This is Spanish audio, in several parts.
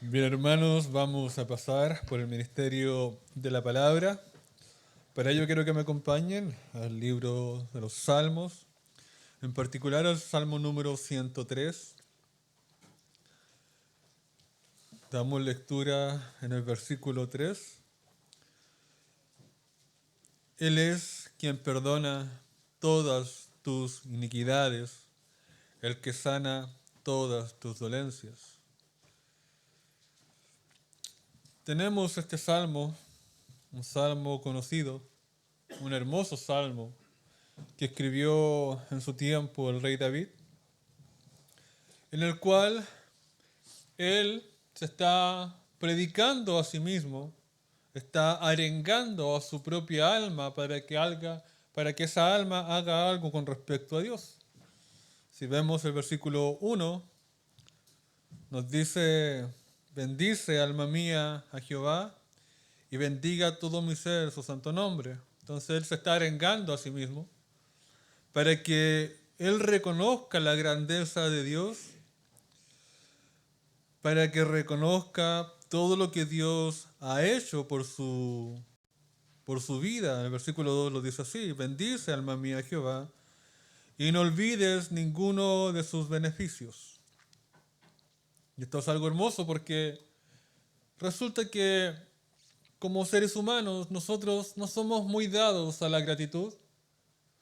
Bien, hermanos, vamos a pasar por el ministerio de la palabra. Para ello quiero que me acompañen al libro de los Salmos, en particular al Salmo número 103. Damos lectura en el versículo 3. Él es quien perdona todas tus iniquidades, el que sana todas tus dolencias. Tenemos este salmo, un salmo conocido, un hermoso salmo que escribió en su tiempo el rey David, en el cual él se está predicando a sí mismo, está arengando a su propia alma para que esa alma haga algo con respecto a Dios. Si vemos el versículo 1, nos dice: bendice alma mía a Jehová y bendiga todo mi ser su santo nombre. Entonces él se está arengando a sí mismo para que él reconozca la grandeza de Dios, para que reconozca todo lo que Dios ha hecho por su vida. El versículo 2 lo dice así: bendice alma mía a Jehová y no olvides ninguno de sus beneficios. Y esto es algo hermoso porque resulta que como seres humanos nosotros no somos muy dados a la gratitud,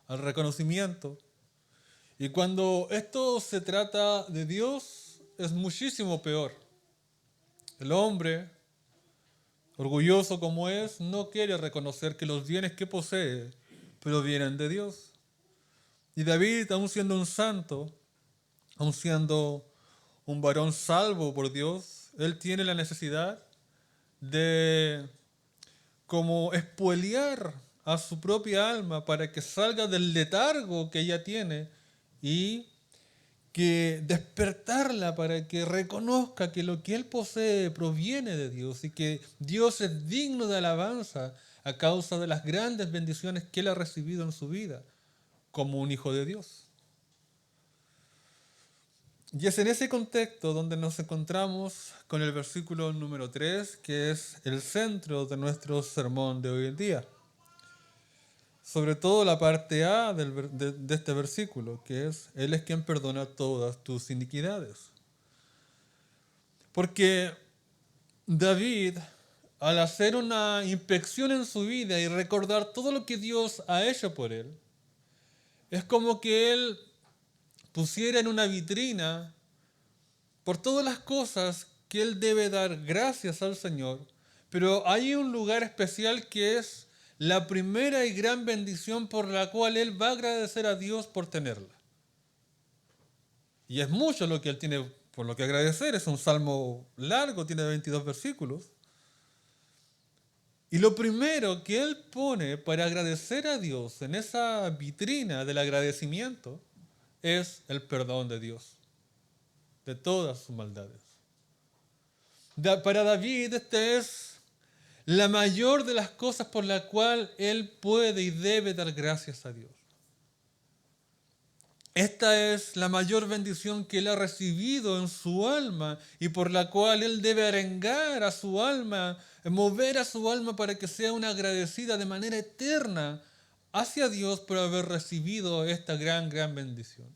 al reconocimiento. Y cuando esto se trata de Dios es muchísimo peor. El hombre, orgulloso como es, no quiere reconocer que los bienes que posee provienen de Dios. Y David, aun siendo un santo, aun siendo un varón salvo por Dios, él tiene la necesidad de como espoliar a su propia alma para que salga del letargo que ella tiene y que despertarla para que reconozca que lo que él posee proviene de Dios y que Dios es digno de alabanza a causa de las grandes bendiciones que él ha recibido en su vida como un hijo de Dios. Y es en ese contexto donde nos encontramos con el versículo número 3, que es el centro de nuestro sermón de hoy en día. Sobre todo la parte A de este versículo, que es: Él es quien perdona todas tus iniquidades. Porque David, al hacer una inspección en su vida y recordar todo lo que Dios ha hecho por él, es como que él pusiera en una vitrina por todas las cosas que él debe dar gracias al Señor, pero hay un lugar especial que es la primera y gran bendición por la cual él va a agradecer a Dios por tenerla. Y es mucho lo que él tiene por lo que agradecer, es un salmo largo, tiene 22 versículos. Y lo primero que él pone para agradecer a Dios en esa vitrina del agradecimiento es el perdón de Dios, de todas sus maldades. Para David esta es la mayor de las cosas por la cual él puede y debe dar gracias a Dios. Esta es la mayor bendición que él ha recibido en su alma y por la cual él debe arengar a su alma, mover a su alma para que sea una agradecida de manera eterna hacia Dios por haber recibido esta gran bendición.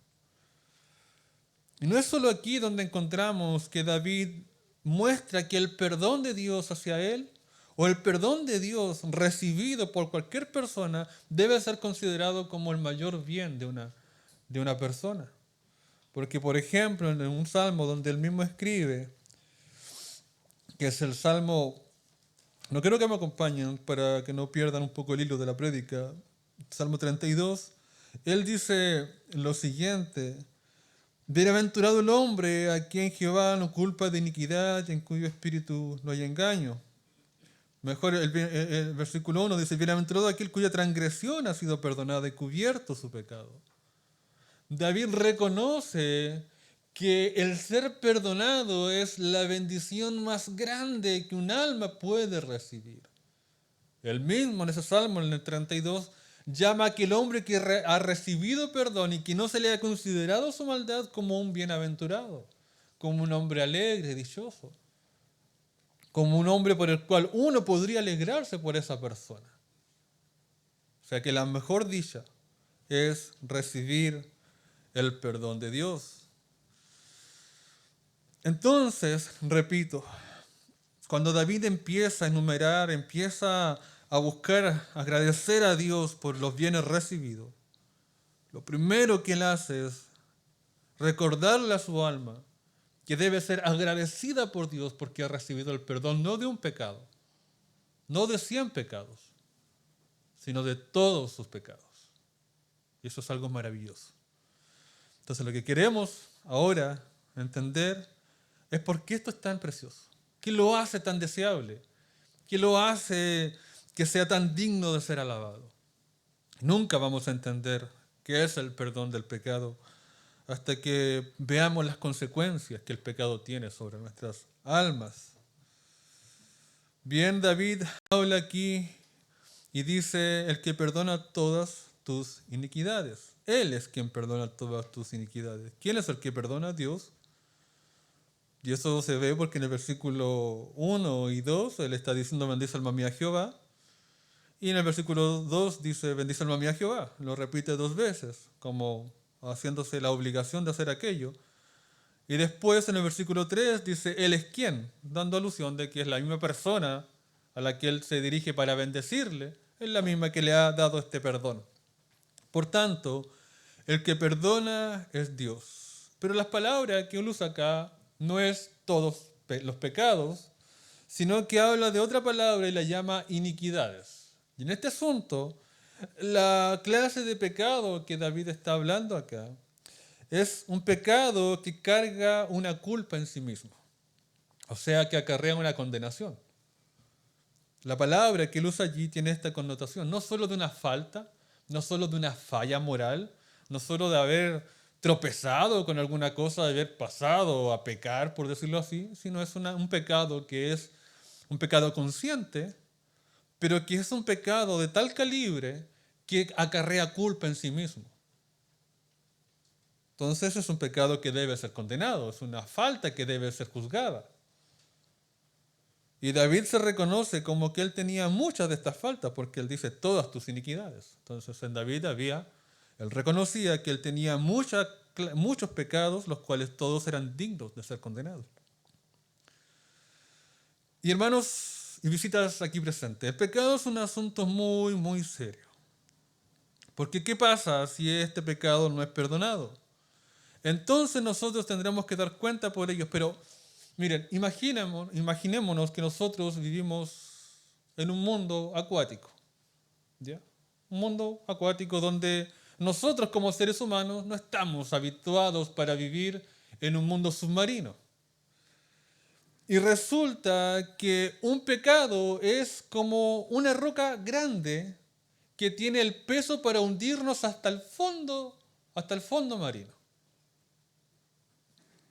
Y no es solo aquí donde encontramos que David muestra que el perdón de Dios hacia él o el perdón de Dios recibido por cualquier persona debe ser considerado como el mayor bien de una persona. Porque, por ejemplo, en un salmo donde él mismo escribe, que es el salmo, no quiero que me acompañen para que no pierdan un poco el hilo de la prédica, Salmo 32, él dice lo siguiente: bienaventurado el hombre a quien Jehová no culpa de iniquidad y en cuyo espíritu no hay engaño. Mejor el versículo 1 dice: bienaventurado aquel cuya transgresión ha sido perdonada y cubierto su pecado. David reconoce que el ser perdonado es la bendición más grande que un alma puede recibir. Él mismo en ese salmo, en el 32, llama a aquel hombre que ha recibido perdón y que no se le ha considerado su maldad como un bienaventurado, como un hombre alegre, dichoso. como un hombre por el cual uno podría alegrarse por esa persona. O sea que la mejor dicha es recibir el perdón de Dios. Entonces, repito, cuando David empieza a enumerar, empieza a buscar, agradecer a Dios por los bienes recibidos, lo primero que él hace es recordarle a su alma que debe ser agradecida por Dios porque ha recibido el perdón no de un pecado, no de 100 pecados, sino de todos sus pecados. Y eso es algo maravilloso. Entonces lo que queremos ahora entender es por qué esto es tan precioso. ¿Qué lo hace tan deseable? ¿Qué lo hace que sea tan digno de ser alabado? Nunca vamos a entender qué es el perdón del pecado hasta que veamos las consecuencias que el pecado tiene sobre nuestras almas. Bien, David habla aquí y dice, el que perdona todas tus iniquidades. Él es quien perdona todas tus iniquidades. ¿Quién es el que perdona? Dios. Y eso se ve porque en el versículo 1 y 2 él está diciendo bendice alma mía a Jehová. Y en el versículo 2 dice bendice alma mía a Jehová. Lo repite 2 veces, como haciéndose la obligación de hacer aquello. Y después en el versículo 3 dice él es quien, dando alusión de que es la misma persona a la que él se dirige para bendecirle, es la misma que le ha dado este perdón. Por tanto, el que perdona es Dios. Pero las palabras que él usa acá no es todos los pecados, sino que habla de otra palabra y la llama iniquidades. Y en este asunto, la clase de pecado que David está hablando acá es un pecado que carga una culpa en sí mismo, o sea, que acarrea una condenación. La palabra que él usa allí tiene esta connotación, no solo de una falta, no solo de una falla moral, no solo de haber tropezado con alguna cosa, de haber pasado a pecar, por decirlo así, sino es un pecado que es un pecado consciente, pero que es un pecado de tal calibre que acarrea culpa en sí mismo. Entonces es un pecado que debe ser condenado, es una falta que debe ser juzgada. Y David se reconoce como que él tenía muchas de estas faltas, porque él dice todas tus iniquidades. Entonces en David él reconocía que él tenía muchos pecados, los cuales todos eran dignos de ser condenados. Y hermanos y visitas aquí presentes, el pecado es un asunto muy, muy serio. Porque ¿qué pasa si este pecado no es perdonado? Entonces nosotros tendremos que dar cuenta por ellos, pero miren, imaginémonos que nosotros vivimos en un mundo acuático, ¿ya? Un mundo acuático donde nosotros como seres humanos no estamos habituados para vivir en un mundo submarino. Y resulta que un pecado es como una roca grande que tiene el peso para hundirnos hasta el fondo marino.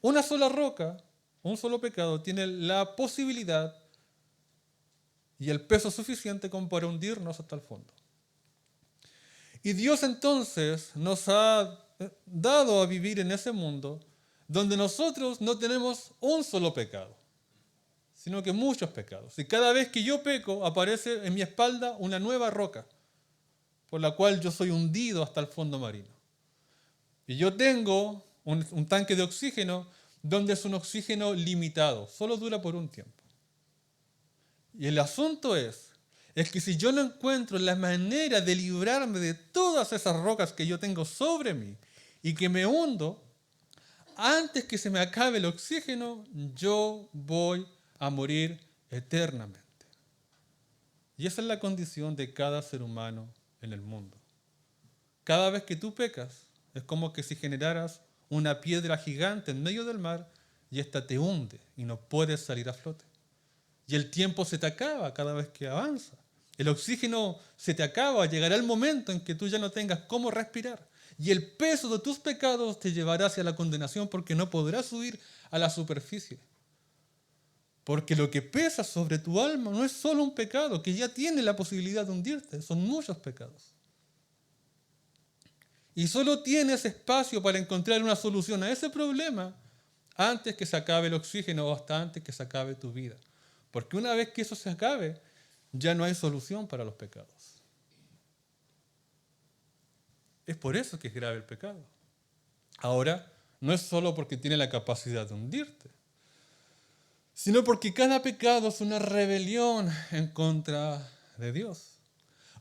Una sola roca, un solo pecado, tiene la posibilidad y el peso suficiente como para hundirnos hasta el fondo. Y Dios entonces nos ha dado a vivir en ese mundo donde nosotros no tenemos un solo pecado, sino que muchos pecados. Y cada vez que yo peco, aparece en mi espalda una nueva roca, por la cual yo soy hundido hasta el fondo marino. Y yo tengo un tanque de oxígeno donde es un oxígeno limitado, solo dura por un tiempo. Y el asunto es que si yo no encuentro la manera de librarme de todas esas rocas que yo tengo sobre mí y que me hundo, antes que se me acabe el oxígeno, yo voy a morir eternamente. Y esa es la condición de cada ser humano en el mundo. Cada vez que tú pecas, es como que si generaras una piedra gigante en medio del mar y ésta te hunde y no puedes salir a flote. Y el tiempo se te acaba cada vez que avanza. El oxígeno se te acaba, llegará el momento en que tú ya no tengas cómo respirar. Y el peso de tus pecados te llevará hacia la condenación porque no podrás subir a la superficie. Porque lo que pesa sobre tu alma no es solo un pecado que ya tiene la posibilidad de hundirte, son muchos pecados. Y solo tienes espacio para encontrar una solución a ese problema antes que se acabe el oxígeno o hasta antes que se acabe tu vida. Porque una vez que eso se acabe, ya no hay solución para los pecados. Es por eso que es grave el pecado. Ahora, no es solo porque tiene la capacidad de hundirte, sino porque cada pecado es una rebelión en contra de Dios.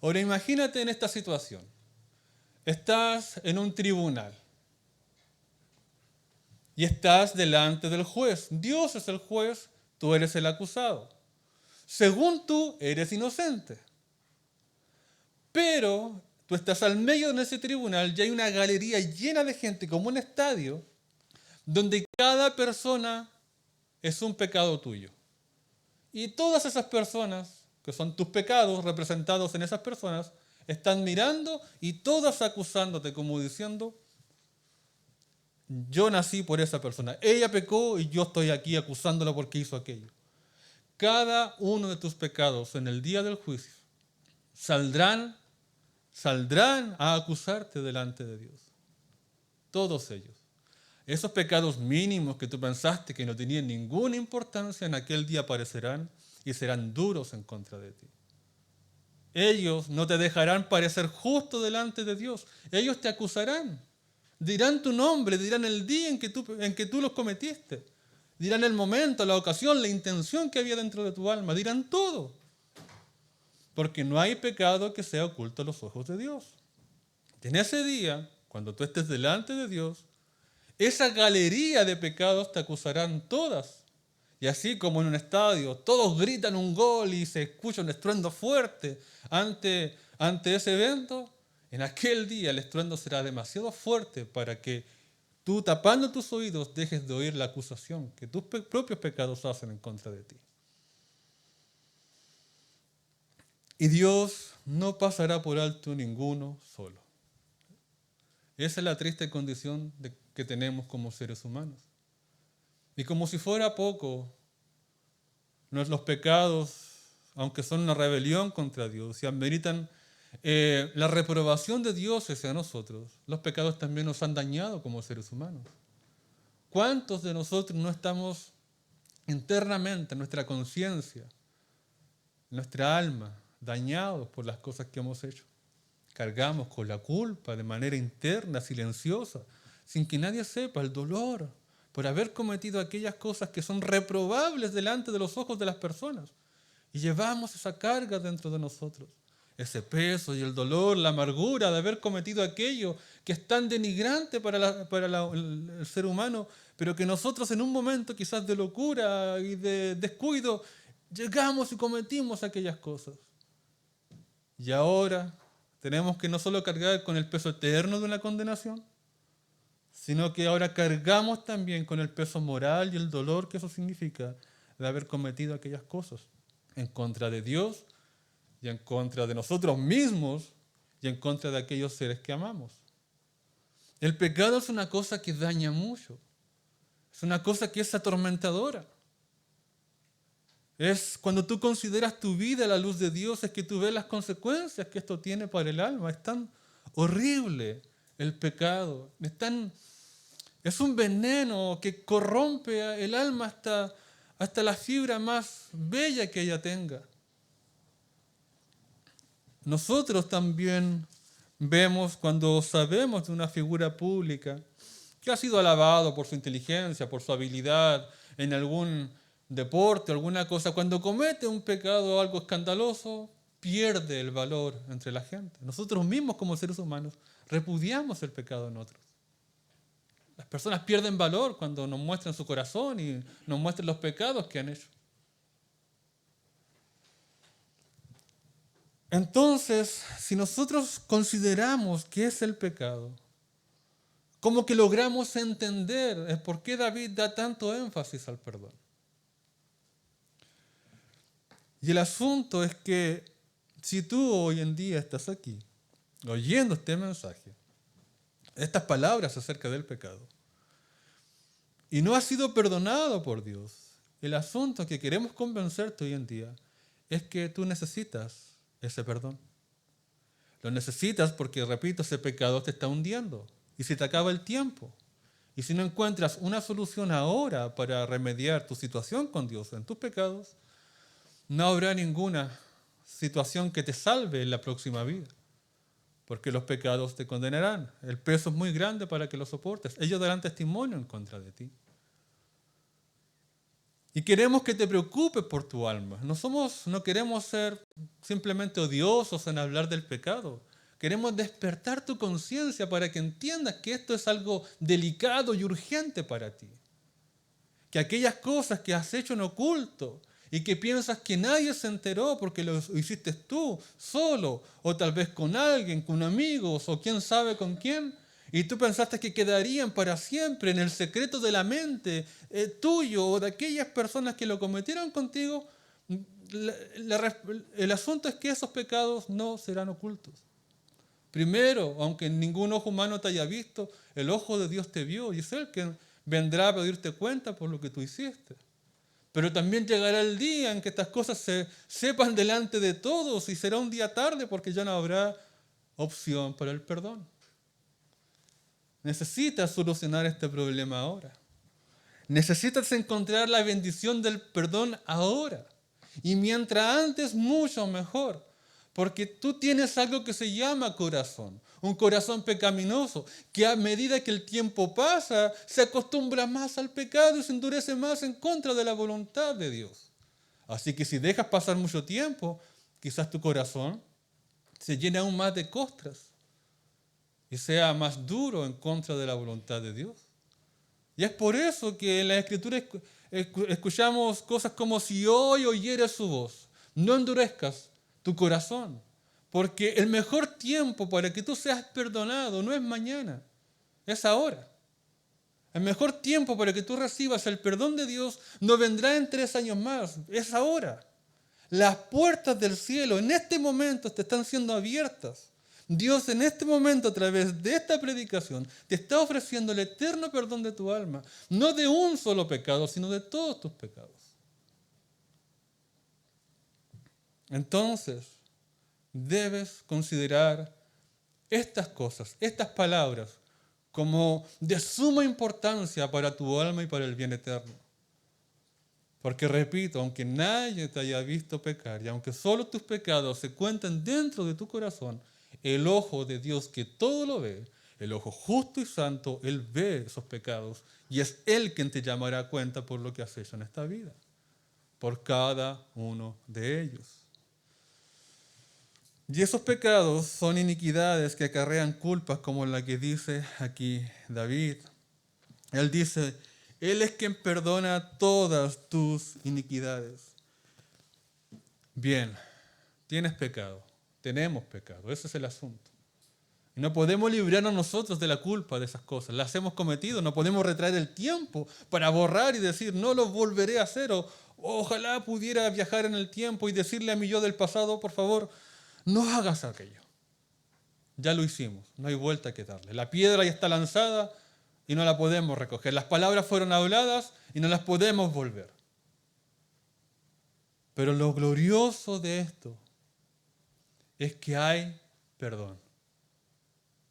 Ahora imagínate en esta situación. Estás en un tribunal y estás delante del juez. Dios es el juez, tú eres el acusado. Según tú, eres inocente. Pero tú estás al medio de ese tribunal y hay una galería llena de gente, como un estadio, donde cada persona es un pecado tuyo. Y todas esas personas, que son tus pecados representados en esas personas, están mirando y todas acusándote, como diciendo, yo nací por esa persona. Ella pecó y yo estoy aquí acusándola porque hizo aquello. Cada uno de tus pecados en el día del juicio saldrán a acusarte delante de Dios. Todos ellos. Esos pecados mínimos que tú pensaste que no tenían ninguna importancia, en aquel día aparecerán y serán duros en contra de ti. Ellos no te dejarán parecer justo delante de Dios. Ellos te acusarán. Dirán tu nombre, dirán el día en que tú los cometiste. Dirán el momento, la ocasión, la intención que había dentro de tu alma. Dirán todo. Porque no hay pecado que sea oculto a los ojos de Dios. En ese día, cuando tú estés delante de Dios, esa galería de pecados te acusarán todas. Y así como en un estadio, todos gritan un gol y se escucha un estruendo fuerte ante ese evento, en aquel día el estruendo será demasiado fuerte para que tú, tapando tus oídos, dejes de oír la acusación que tus propios pecados hacen en contra de ti. Y Dios no pasará por alto ninguno solo. Esa es la triste condición que tenemos como seres humanos. Y como si fuera poco, los pecados, aunque son una rebelión contra Dios y ameritan la reprobación de Dios hacia nosotros, los pecados también nos han dañado como seres humanos. ¿Cuántos de nosotros no estamos internamente, en nuestra conciencia, en nuestra alma, dañados por las cosas que hemos hecho? Cargamos con la culpa de manera interna, silenciosa, sin que nadie sepa, el dolor por haber cometido aquellas cosas que son reprobables delante de los ojos de las personas. Y llevamos esa carga dentro de nosotros, ese peso y el dolor, la amargura de haber cometido aquello que es tan denigrante para el ser humano, pero que nosotros en un momento quizás de locura y de descuido llegamos y cometimos aquellas cosas. Y ahora tenemos que no solo cargar con el peso eterno de una condenación, sino que ahora cargamos también con el peso moral y el dolor que eso significa de haber cometido aquellas cosas en contra de Dios y en contra de nosotros mismos y en contra de aquellos seres que amamos. El pecado es una cosa que daña mucho, es una cosa que es atormentadora. Es cuando tú consideras tu vida a la luz de Dios, es que tú ves las consecuencias que esto tiene para el alma. Es tan horrible el pecado, es un veneno que corrompe el alma hasta la fibra más bella que ella tenga. Nosotros también vemos cuando sabemos de una figura pública que ha sido alabado por su inteligencia, por su habilidad en algún deporte, alguna cosa, cuando comete un pecado o algo escandaloso, pierde el valor entre la gente. Nosotros mismos como seres humanos repudiamos el pecado en otros. Las personas pierden valor cuando nos muestran su corazón y nos muestran los pecados que han hecho. Entonces, si nosotros consideramos qué es el pecado, como que logramos entender por qué David da tanto énfasis al perdón. Y el asunto es que si tú hoy en día estás aquí, oyendo este mensaje, estas palabras acerca del pecado, y no has sido perdonado por Dios, el asunto que queremos convencerte hoy en día es que tú necesitas ese perdón. Lo necesitas porque, repito, ese pecado te está hundiendo y se te acaba el tiempo. Y si no encuentras una solución ahora para remediar tu situación con Dios en tus pecados, no habrá ninguna situación que te salve en la próxima vida, porque los pecados te condenarán. El peso es muy grande para que lo soportes. Ellos darán testimonio en contra de ti. Y queremos que te preocupes por tu alma. No queremos ser simplemente odiosos en hablar del pecado. Queremos despertar tu conciencia para que entiendas que esto es algo delicado y urgente para ti. Que aquellas cosas que has hecho en oculto y que piensas que nadie se enteró porque lo hiciste tú, solo, o tal vez con alguien, con amigos, o quién sabe con quién, y tú pensaste que quedarían para siempre en el secreto de la mente tuyo o de aquellas personas que lo cometieron contigo, el asunto es que esos pecados no serán ocultos. Primero, aunque ningún ojo humano te haya visto, el ojo de Dios te vio y es Él quien vendrá a pedirte cuenta por lo que tú hiciste. Pero también llegará el día en que estas cosas se sepan delante de todos y será un día tarde porque ya no habrá opción para el perdón. Necesitas solucionar este problema ahora. Necesitas encontrar la bendición del perdón ahora. Y mientras antes, mucho mejor. Porque tú tienes algo que se llama corazón. Un corazón pecaminoso que a medida que el tiempo pasa se acostumbra más al pecado y se endurece más en contra de la voluntad de Dios. Así que si dejas pasar mucho tiempo, quizás tu corazón se llene aún más de costras y sea más duro en contra de la voluntad de Dios. Y es por eso que en la Escritura escuchamos cosas como: si hoy oyeres su voz, no endurezcas tu corazón, porque el mejor tiempo para que tú seas perdonado no es mañana, es ahora. El mejor tiempo para que tú recibas el perdón de Dios no vendrá en 3 años más, es ahora. Las puertas del cielo en este momento te están siendo abiertas. Dios en este momento, a través de esta predicación, te está ofreciendo el eterno perdón de tu alma, no de un solo pecado, sino de todos tus pecados. Entonces, debes considerar estas cosas, estas palabras, como de suma importancia para tu alma y para el bien eterno. Porque repito, aunque nadie te haya visto pecar y aunque solo tus pecados se cuenten dentro de tu corazón, el ojo de Dios que todo lo ve, el ojo justo y santo, Él ve esos pecados y es Él quien te llamará a cuenta por lo que has hecho en esta vida, por cada uno de ellos. Y esos pecados son iniquidades que acarrean culpas como la que dice aquí David. Él dice: Él es quien perdona todas tus iniquidades. Bien, tienes pecado, tenemos pecado, ese es el asunto. Y no podemos librarnos nosotros de la culpa de esas cosas. Las hemos cometido, no podemos retraer el tiempo para borrar y decir: no lo volveré a hacer. O ojalá pudiera viajar en el tiempo y decirle a mi yo del pasado: por favor, no hagas aquello. Ya lo hicimos, no hay vuelta que darle. La piedra ya está lanzada y no la podemos recoger. Las palabras fueron habladas y no las podemos volver. Pero lo glorioso de esto es que hay perdón.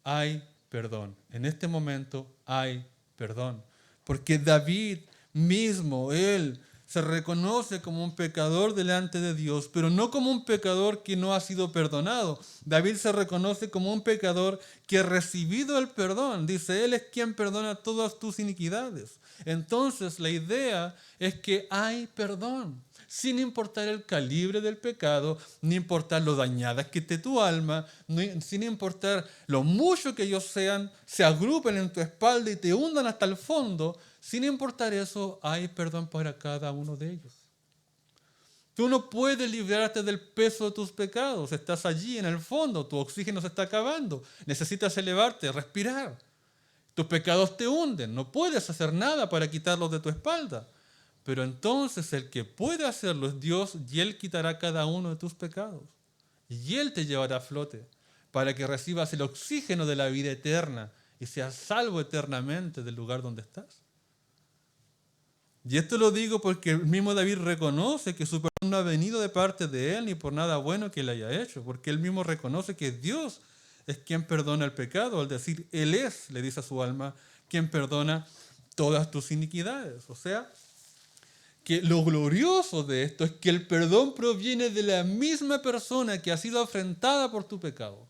Hay perdón. En este momento hay perdón. Porque David mismo, él se reconoce como un pecador delante de Dios, pero no como un pecador que no ha sido perdonado. David se reconoce como un pecador que ha recibido el perdón. Dice: Él es quien perdona todas tus iniquidades. Entonces la idea es que hay perdón, sin importar el calibre del pecado, ni importar lo dañada que esté tu alma, sin importar lo mucho que ellos sean, se agrupen en tu espalda y te hundan hasta el fondo. Sin importar eso, hay perdón para cada uno de ellos. Tú no puedes librarte del peso de tus pecados. Estás allí en el fondo, tu oxígeno se está acabando. Necesitas elevarte, respirar. Tus pecados te hunden, no puedes hacer nada para quitarlos de tu espalda. Pero entonces el que puede hacerlo es Dios, y Él quitará cada uno de tus pecados. Y Él te llevará a flote para que recibas el oxígeno de la vida eterna y seas salvo eternamente del lugar donde estás. Y esto lo digo porque el mismo David reconoce que su perdón no ha venido de parte de él ni por nada bueno que él haya hecho, porque él mismo reconoce que Dios es quien perdona el pecado, al decir: Él es, le dice a su alma, quien perdona todas tus iniquidades. O sea, que lo glorioso de esto es que el perdón proviene de la misma persona que ha sido afrentada por tu pecado.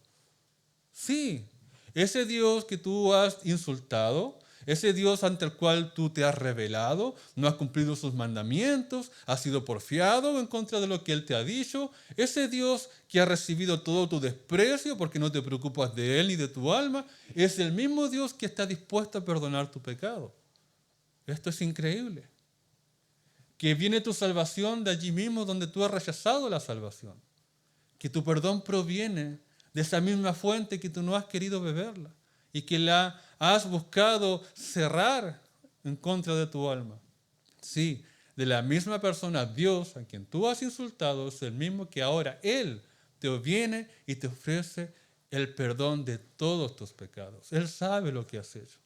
Sí, ese Dios que tú has insultado, ese Dios ante el cual tú te has rebelado, no has cumplido sus mandamientos, has sido porfiado en contra de lo que Él te ha dicho, ese Dios que ha recibido todo tu desprecio porque no te preocupas de Él ni de tu alma, es el mismo Dios que está dispuesto a perdonar tu pecado. Esto es increíble. Que viene tu salvación de allí mismo donde tú has rechazado la salvación. Que tu perdón proviene de esa misma fuente que tú no has querido beberla y que la has buscado cerrar en contra de tu alma. Sí, de la misma persona, Dios, a quien tú has insultado, es el mismo que ahora Él te viene y te ofrece el perdón de todos tus pecados. Él sabe lo que has hecho.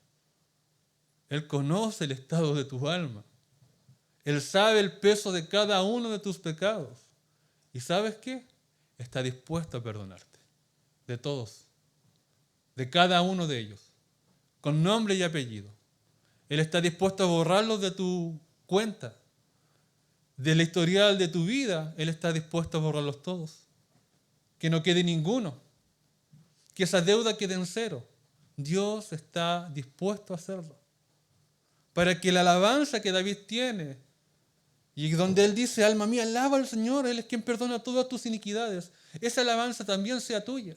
Él conoce el estado de tu alma. Él sabe el peso de cada uno de tus pecados. ¿Y sabes qué? Está dispuesto a perdonarte. De todos. De cada uno de ellos. Con nombre y apellido. Él está dispuesto a borrarlos de tu cuenta. Del historial de tu vida, Él está dispuesto a borrarlos todos. Que no quede ninguno. Que esa deuda quede en cero. Dios está dispuesto a hacerlo. Para que la alabanza que David tiene, y donde él dice, alma mía, alaba al Señor, Él es quien perdona todas tus iniquidades, esa alabanza también sea tuya.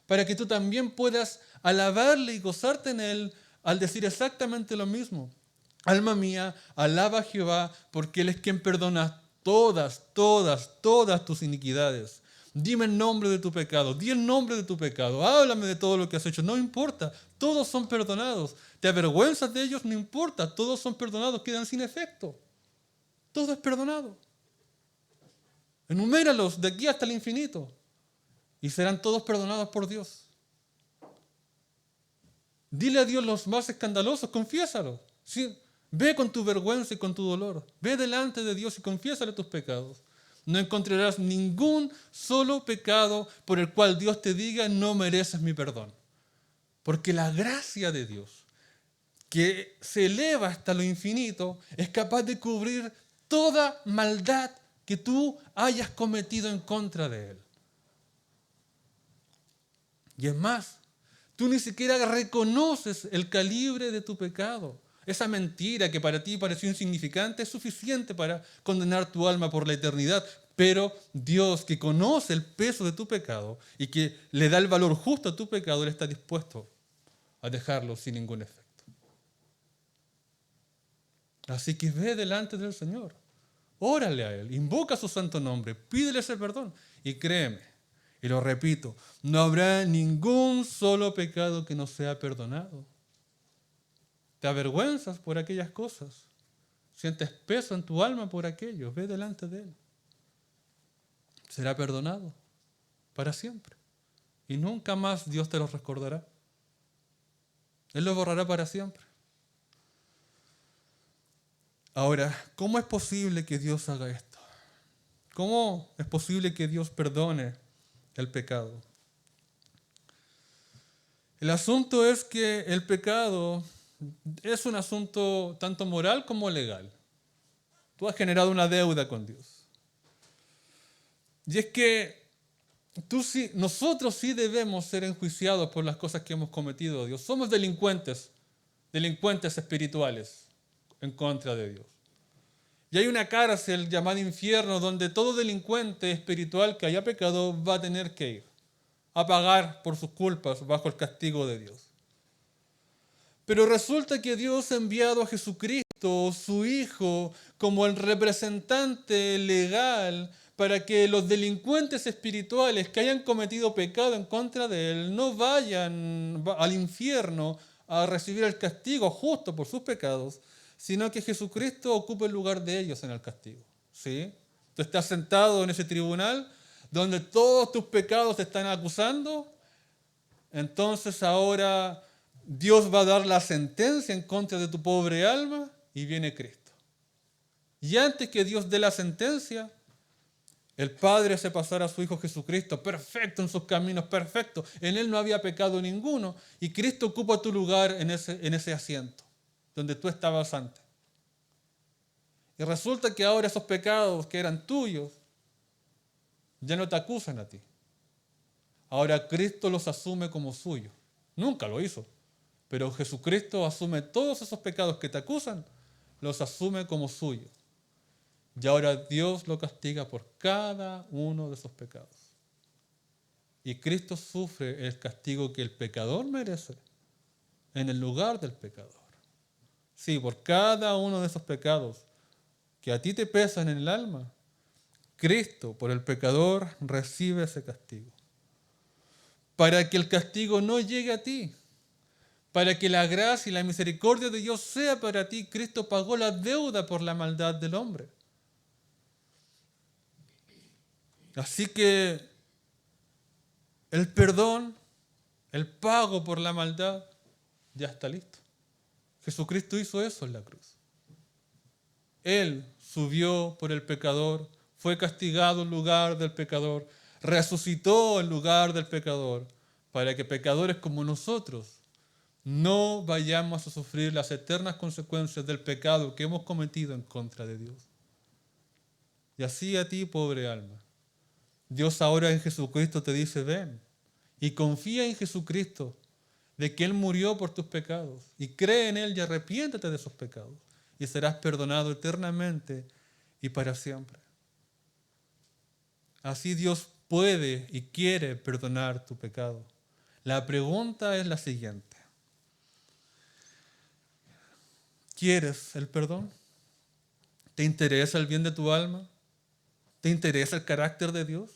Para que tú también puedas alabarle y gozarte en Él al decir exactamente lo mismo. Alma mía, alaba a Jehová, porque Él es quien perdona todas tus iniquidades. Dime el nombre de tu pecado, di el nombre de tu pecado, háblame de todo lo que has hecho, no importa, todos son perdonados. Te avergüenzas de ellos, no importa, todos son perdonados, quedan sin efecto. Todo es perdonado. Enuméralos de aquí hasta el infinito y serán todos perdonados por Dios. Dile a Dios los más escandalosos, confiésalo. Sí, ve con tu vergüenza y con tu dolor. Ve delante de Dios y confiésale tus pecados. No encontrarás ningún solo pecado por el cual Dios te diga no mereces mi perdón. Porque la gracia de Dios, que se eleva hasta lo infinito, es capaz de cubrir toda maldad que tú hayas cometido en contra de Él. Y es más, tú ni siquiera reconoces el calibre de tu pecado. Esa mentira que para ti pareció insignificante es suficiente para condenar tu alma por la eternidad. Pero Dios, que conoce el peso de tu pecado y que le da el valor justo a tu pecado, Él está dispuesto a dejarlo sin ningún efecto. Así que ve delante del Señor. Órale a Él, invoca su santo nombre, pídele ese perdón y créeme, y lo repito, no habrá ningún solo pecado que no sea perdonado. Te avergüenzas por aquellas cosas, sientes peso en tu alma por aquello, ve delante de Él. Será perdonado para siempre y nunca más Dios te lo recordará. Él lo borrará para siempre. Ahora, ¿cómo es posible que Dios haga esto? ¿Cómo es posible que Dios perdone el pecado? El asunto es que el pecado es un asunto tanto moral como legal. Tú has generado una deuda con Dios. Y es que nosotros sí debemos ser enjuiciados por las cosas que hemos cometido, Dios. Somos delincuentes espirituales en contra de Dios. Y hay una cárcel llamada infierno donde todo delincuente espiritual que haya pecado va a tener que ir a pagar por sus culpas bajo el castigo de Dios. Pero resulta que Dios ha enviado a Jesucristo, su Hijo, como el representante legal para que los delincuentes espirituales que hayan cometido pecado en contra de Él no vayan al infierno a recibir el castigo justo por sus pecados, sino que Jesucristo ocupe el lugar de ellos en el castigo. ¿Sí? Tú estás sentado en ese tribunal donde todos tus pecados te están acusando, entonces ahora Dios va a dar la sentencia en contra de tu pobre alma y viene Cristo. Y antes que Dios dé la sentencia, el Padre hace pasar a su Hijo Jesucristo, perfecto en sus caminos, perfecto. En Él no había pecado ninguno y Cristo ocupa tu lugar en ese asiento, donde tú estabas antes. Y resulta que ahora esos pecados que eran tuyos ya no te acusan a ti. Ahora Cristo los asume como suyos. Nunca lo hizo. Pero Jesucristo asume todos esos pecados que te acusan, los asume como suyos. Y ahora Dios lo castiga por cada uno de esos pecados. Y Cristo sufre el castigo que el pecador merece en el lugar del pecador. Sí, por cada uno de esos pecados que a ti te pesan en el alma, Cristo, por el pecador, recibe ese castigo. Para que el castigo no llegue a ti, para que la gracia y la misericordia de Dios sea para ti, Cristo pagó la deuda por la maldad del hombre. Así que el perdón, el pago por la maldad, ya está listo. Jesucristo hizo eso en la cruz. Él subió por el pecador, fue castigado en lugar del pecador, resucitó en lugar del pecador, para que pecadores como nosotros no vayamos a sufrir las eternas consecuencias del pecado que hemos cometido en contra de Dios. Y así a ti, pobre alma, Dios ahora en Jesucristo te dice, ven y confía en Jesucristo, de que Él murió por tus pecados, y cree en Él y arrepiéntete de esos pecados, y serás perdonado eternamente y para siempre. Así Dios puede y quiere perdonar tu pecado. La pregunta es la siguiente. ¿Quieres el perdón? ¿Te interesa el bien de tu alma? ¿Te interesa el carácter de Dios?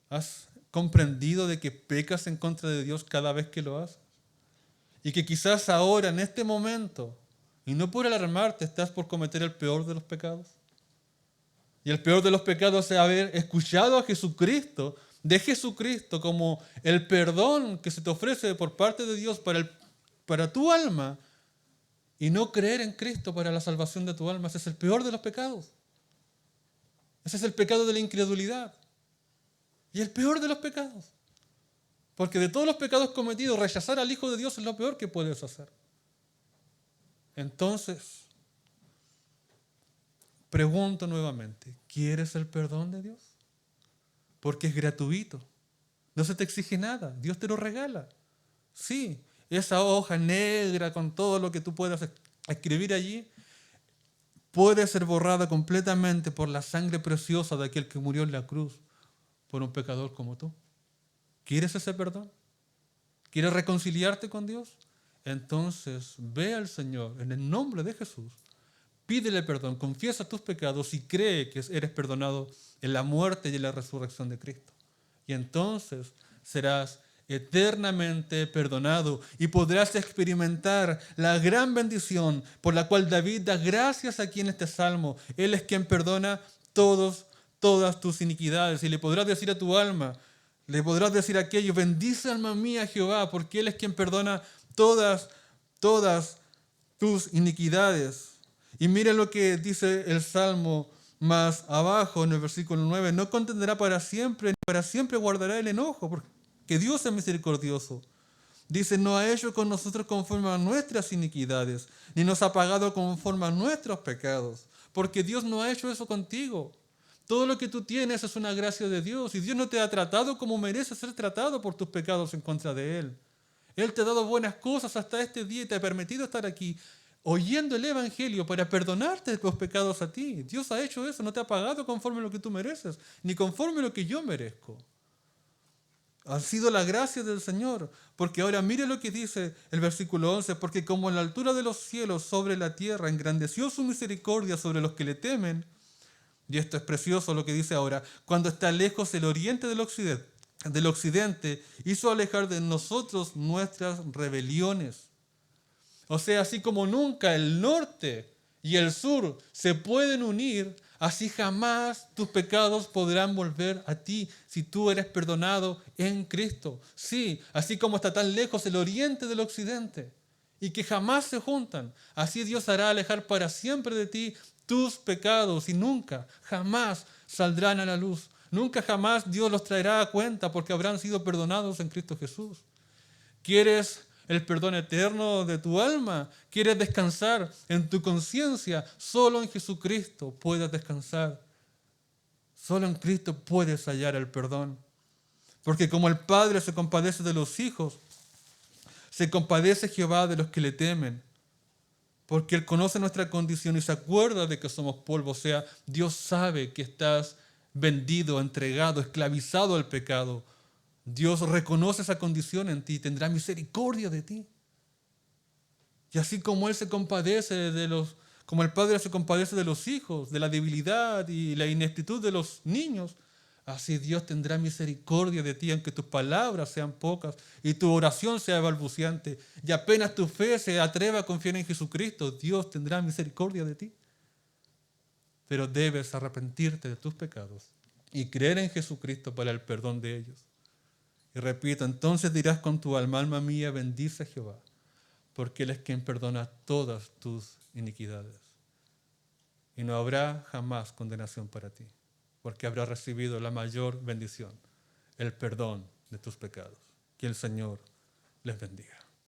¿Has comprendido de que pecas en contra de Dios cada vez que lo haces? Y que quizás ahora, en este momento, y no por alarmarte, estás por cometer el peor de los pecados. Y el peor de los pecados es haber escuchado a Jesucristo, de Jesucristo, como el perdón que se te ofrece por parte de Dios para tu alma, y no creer en Cristo para la salvación de tu alma. Ese es el peor de los pecados. Ese es el pecado de la incredulidad. Y el peor de los pecados. Porque de todos los pecados cometidos, rechazar al Hijo de Dios es lo peor que puedes hacer. Entonces, pregunto nuevamente, ¿quieres el perdón de Dios? Porque es gratuito. No se te exige nada. Dios te lo regala. Sí, esa hoja negra con todo lo que tú puedas escribir allí puede ser borrada completamente por la sangre preciosa de aquel que murió en la cruz por un pecador como tú. ¿Quieres ese perdón? ¿Quieres reconciliarte con Dios? Entonces ve al Señor en el nombre de Jesús. Pídele perdón, confiesa tus pecados y cree que eres perdonado en la muerte y en la resurrección de Cristo. Y entonces serás eternamente perdonado y podrás experimentar la gran bendición por la cual David da gracias aquí en este salmo. Él es quien perdona todas tus iniquidades, y le podrás decir a tu alma, le podrás decir aquello, bendice alma mía a Jehová, porque Él es quien perdona todas tus iniquidades. Y miren lo que dice el salmo más abajo en el versículo 9, no contenderá para siempre, ni para siempre guardará el enojo, porque Dios es misericordioso. Dice, no ha hecho con nosotros conforme a nuestras iniquidades, ni nos ha pagado conforme a nuestros pecados, porque Dios no ha hecho eso contigo. Todo lo que tú tienes es una gracia de Dios, y Dios no te ha tratado como mereces ser tratado por tus pecados en contra de Él. Él te ha dado buenas cosas hasta este día y te ha permitido estar aquí oyendo el Evangelio para perdonarte los pecados a ti. Dios ha hecho eso, no te ha pagado conforme a lo que tú mereces, ni conforme a lo que yo merezco. Ha sido la gracia del Señor, porque ahora mire lo que dice el versículo 11, porque como en la altura de los cielos sobre la tierra engrandeció su misericordia sobre los que le temen, y esto es precioso lo que dice ahora, cuando está lejos el oriente del occidente, hizo alejar de nosotros nuestras rebeliones. O sea, así como nunca el norte y el sur se pueden unir, así jamás tus pecados podrán volver a ti si tú eres perdonado en Cristo. Sí, así como está tan lejos el oriente del occidente y que jamás se juntan, así Dios hará alejar para siempre de ti tus pecados y nunca, jamás saldrán a la luz. Nunca jamás Dios los traerá a cuenta porque habrán sido perdonados en Cristo Jesús. ¿Quieres el perdón eterno de tu alma, quieres descansar en tu conciencia, solo en Jesucristo puedes descansar. Solo en Cristo puedes hallar el perdón. Porque como el Padre se compadece de los hijos, se compadece Jehová de los que le temen. Porque Él conoce nuestra condición y se acuerda de que somos polvo. O sea, Dios sabe que estás vendido, entregado, esclavizado al pecado. Dios reconoce esa condición en ti y tendrá misericordia de ti. Y así como Él se compadece como el Padre se compadece de los hijos, de la debilidad y la ineptitud de los niños, así Dios tendrá misericordia de ti, aunque tus palabras sean pocas y tu oración sea balbuciante, y apenas tu fe se atreva a confiar en Jesucristo, Dios tendrá misericordia de ti. Pero debes arrepentirte de tus pecados y creer en Jesucristo para el perdón de ellos. Y repito, entonces dirás con tu alma, alma mía, bendice a Jehová, porque Él es quien perdona todas tus iniquidades. Y no habrá jamás condenación para ti, porque habrás recibido la mayor bendición, el perdón de tus pecados. Que el Señor les bendiga.